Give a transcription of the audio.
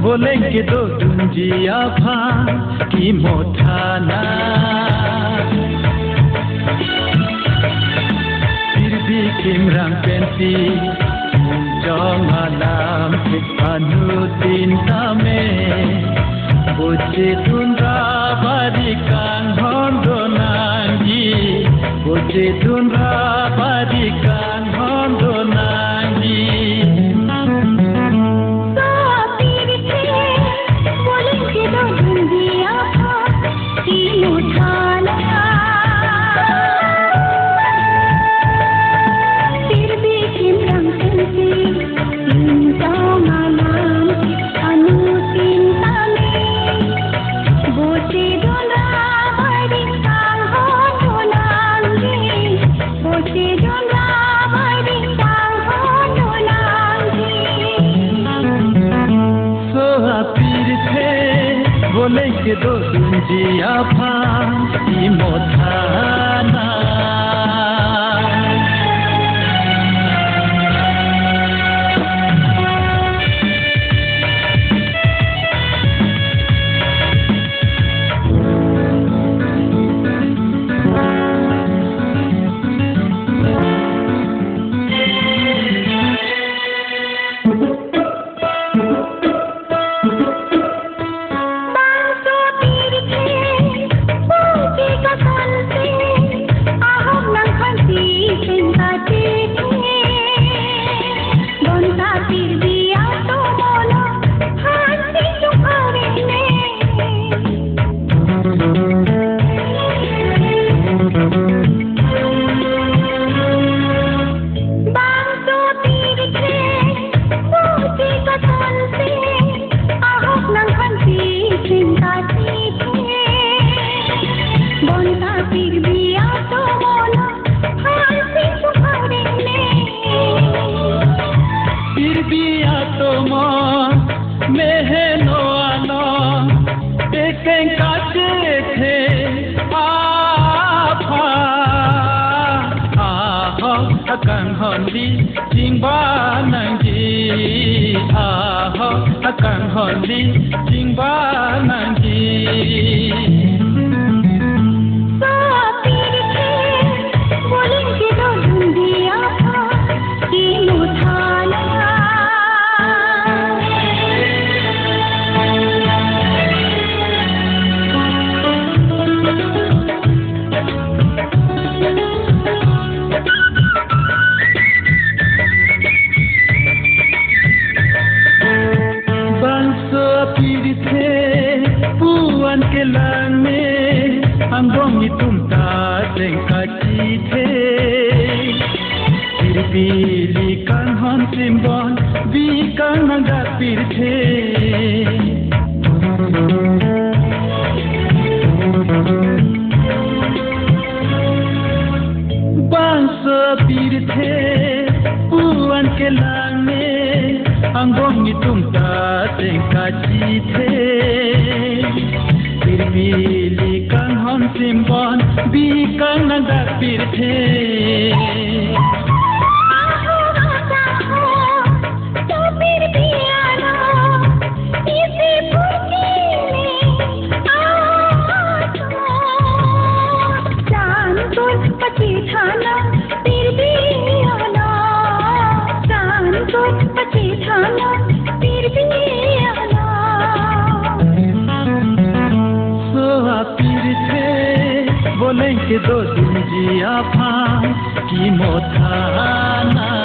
बोलेंगे दो दुंजिया भा की मोठाना फिर भी किमरां Pence जंगालाम anu tinta me boce tunra barikan hondo nangi boce tunra barikan hondo nangi बोलेंगे दो दुंजिया भा की मोठाना akan hondi jingba nangi akan hondi jingba nangi puan ke lang me anggong itum ta sengkaci the pilih kan hon simbon bi kan nagat pirthe bangsa pirthe puan ke lang me anggong itum ta sengkaci the pilih kan hon simbon bi kan nagat pirthe so happy बोलें कि 2 दिन जिया फा की मोथा ना